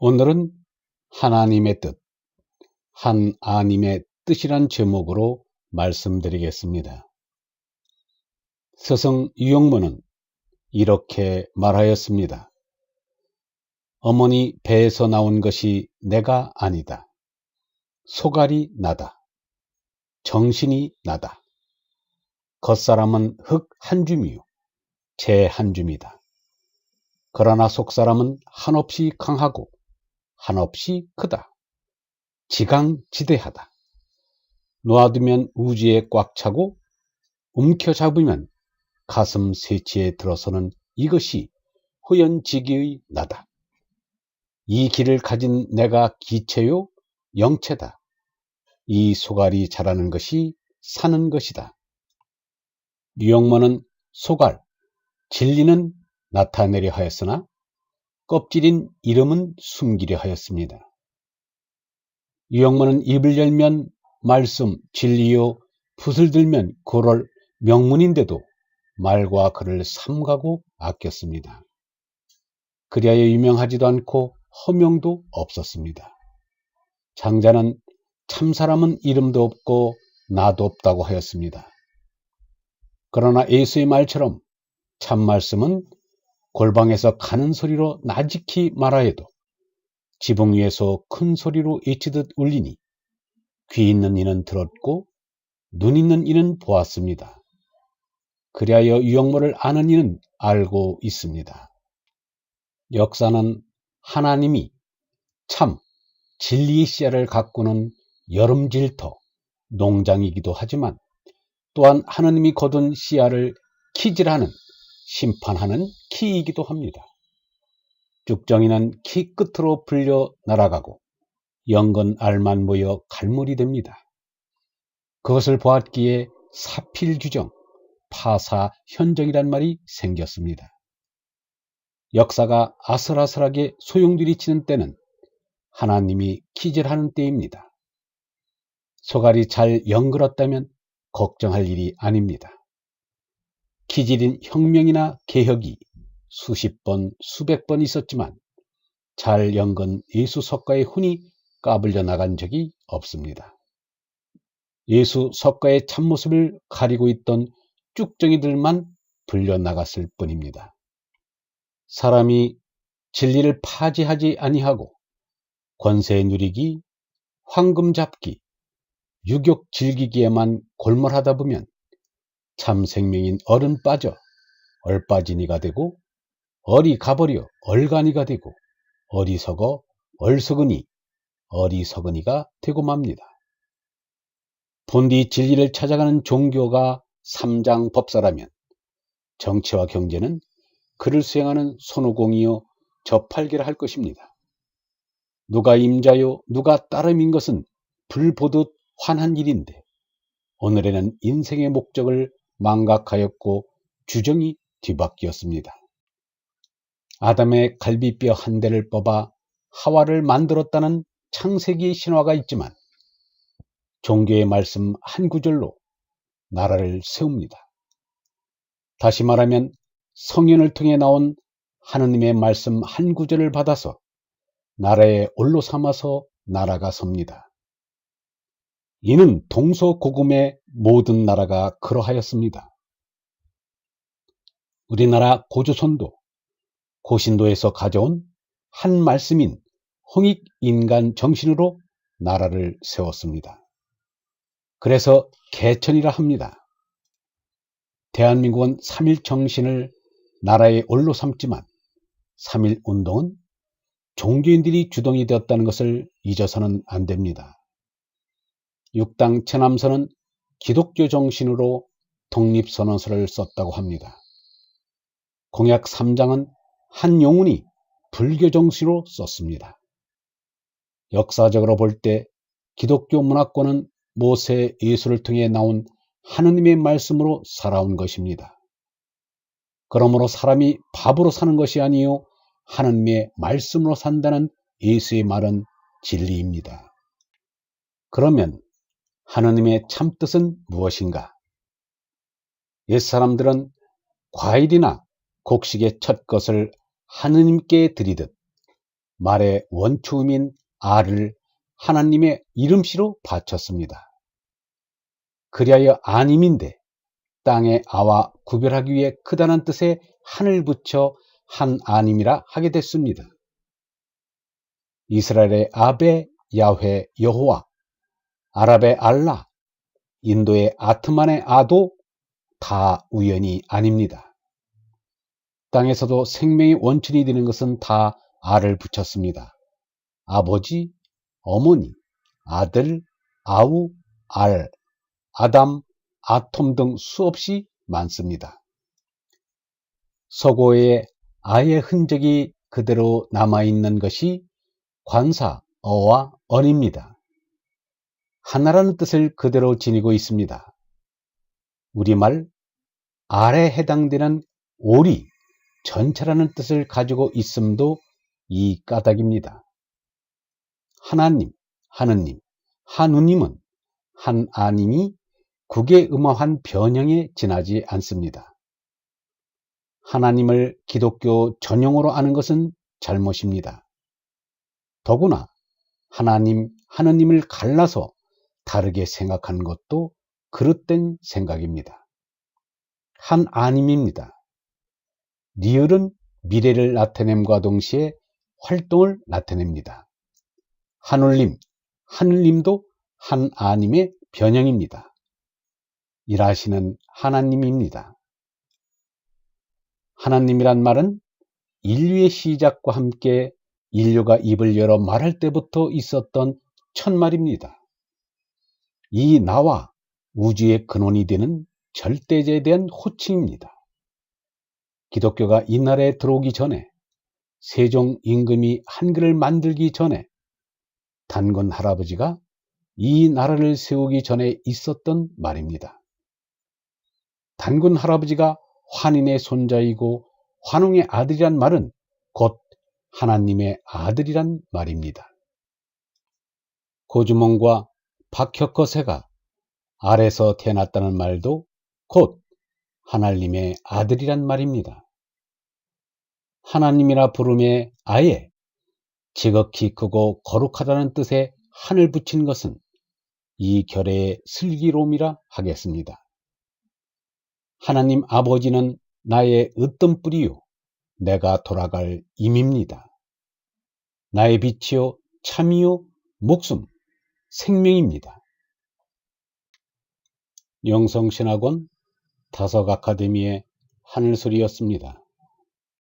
오늘은 하나님의 뜻, 하나님의 뜻이란 제목으로 말씀드리겠습니다. 스승 유영문은 이렇게 말하였습니다. 어머니 배에서 나온 것이 내가 아니다. 소갈이 나다. 정신이 나다. 겉사람은 흙 한 줌이요 재 한 줌이다. 그러나 속사람은 한없이 강하고 한없이 크다. 지강지대하다. 놓아두면 우주에 꽉 차고 움켜잡으면 가슴 새치에 들어서는 이것이 호연지기의 나다. 이 길을 가진 내가 기체요 영체다. 이 소갈이 자라는 것이 사는 것이다. 유영모는 소갈, 진리는 나타내려 하였으나 껍질인 이름은 숨기려 하였습니다. 유영모는 입을 열면 말씀, 진리요, 붓을 들면 고럴 명문인데도 말과 글을 삼가고 아꼈습니다. 그리하여 유명하지도 않고 허명도 없었습니다. 장자는 참사람은 이름도 없고 나도 없다고 하였습니다. 그러나 예수의 말처럼 참말씀은 골방에서 가는 소리로 나직히 말하여도 지붕 위에서 큰 소리로 외치듯 울리니 귀 있는 이는 들었고 눈 있는 이는 보았습니다. 그리하여 유영모를 아는 이는 알고 있습니다. 역사는 하나님이 참 진리의 씨앗을 가꾸는 여름질터 농장이기도 하지만 또한 하나님이 거둔 씨앗을 키질하는 심판하는 키이기도 합니다. 쭉정이는 키 끝으로 불려 날아가고 연근 알만 모여 갈물이 됩니다. 그것을 보았기에 사필규정, 파사현정이란 말이 생겼습니다. 역사가 아슬아슬하게 소용돌이치는 때는 하나님이 키질하는 때입니다. 소갈이 잘 연글었다면 걱정할 일이 아닙니다. 키질인 혁명이나 개혁이 수십 번, 수백 번 있었지만 잘 연근 예수 석가의 훈이 까불려 나간 적이 없습니다. 예수 석가의 참모습을 가리고 있던 쭉정이들만 불려 나갔을 뿐입니다. 사람이 진리를 파지하지 아니하고 권세 누리기, 황금 잡기, 유욕 즐기기에만 골몰하다 보면 참 생명인 얼은 빠져 얼빠진이가 되고 얼이 가버려 얼간이가 되고 어리석어 얼석은이 어리석은이가 되고 맙니다. 본디 진리를 찾아가는 종교가 삼장법사라면 정치와 경제는 그를 수행하는 손오공이요 저팔계라 할 것입니다. 누가 임자요 누가 따름인 것은 불보듯 환한 일인데 오늘에는 인생의 목적을 망각하였고 주정이 뒤바뀌었습니다. 아담의 갈비뼈 한 대를 뽑아 하와를 만들었다는 창세기 신화가 있지만 종교의 말씀 한 구절로 나라를 세웁니다. 다시 말하면 성현을 통해 나온 하느님의 말씀 한 구절을 받아서 나라의 올로 삼아서 나라가 섭니다. 이는 동서고금의 모든 나라가 그러하였습니다. 우리나라 고조선도 고신도에서 가져온 한 말씀인 홍익인간 정신으로 나라를 세웠습니다. 그래서 개천이라 합니다. 대한민국은 3.1 정신을 나라의 올로 삼지만 3.1 운동은 종교인들이 주동이 되었다는 것을 잊어서는 안 됩니다. 육당 체남선은 기독교 정신으로 독립선언서를 썼다고 합니다. 공약 3장은 한용운이 불교 정신으로 썼습니다. 역사적으로 볼 때 기독교 문화권은 모세 예수를 통해 나온 하느님의 말씀으로 살아온 것입니다. 그러므로 사람이 밥으로 사는 것이 아니요 하느님의 말씀으로 산다는 예수의 말은 진리입니다. 그러면 하느님의 참뜻은 무엇인가? 옛사람들은 과일이나 곡식의 첫 것을 하느님께 드리듯 말의 원초음인 아를 하나님의 이름씨로 바쳤습니다. 그리하여 아님인데 땅의 아와 구별하기 위해 크다는 뜻의 한을 붙여 한 아님이라 하게 됐습니다. 이스라엘의 아베, 야훼, 여호와, 아랍의 알라, 인도의 아트만의 아도 다 우연이 아닙니다. 땅에서도 생명의 원천이 되는 것은 다 아를 붙였습니다. 아버지, 어머니, 아들, 아우, 알, 아담, 아톰 등 수없이 많습니다. 서고에 아의 흔적이 그대로 남아있는 것이 관사, 어와 언입니다. 하나라는 뜻을 그대로 지니고 있습니다. 우리말 알에 해당되는 오리, 전체라는 뜻을 가지고 있음도 이 까닭입니다. 하나님, 하느님, 한우님은 한 아님이 국외음화한 변형에 지나지 않습니다. 하나님을 기독교 전용어로 아는 것은 잘못입니다. 더구나 하나님, 하느님을 갈라서 다르게 생각하는 것도 그릇된 생각입니다. 한 아님입니다. 리을은 미래를 나타냄과 동시에 활동을 나타냅니다. 하늘님, 하늘님도 한 아님의 변형입니다. 일하시는 하나님입니다. 하나님이란 말은 인류의 시작과 함께 인류가 입을 열어 말할 때부터 있었던 첫말입니다. 이 나와 우주의 근원이 되는 절대자에 대한 호칭입니다. 기독교가 이 나라에 들어오기 전에, 세종 임금이 한글을 만들기 전에, 단군 할아버지가 이 나라를 세우기 전에 있었던 말입니다. 단군 할아버지가 환인의 손자이고 환웅의 아들이란 말은 곧 하나님의 아들이란 말입니다. 고주몽과 박혁거세가 알에서 태어났다는 말도 곧 하나님의 아들이란 말입니다. 하나님이라 부름에 아예 지극히 크고 거룩하다는 뜻의 한을 붙인 것은 이 결의의 슬기로움이라 하겠습니다. 하나님 아버지는 나의 으뜸뿌리요 내가 돌아갈 임입니다. 나의 빛이요 참이요 목숨 생명입니다. 영성신학원 다석아카데미의 하늘소리였습니다.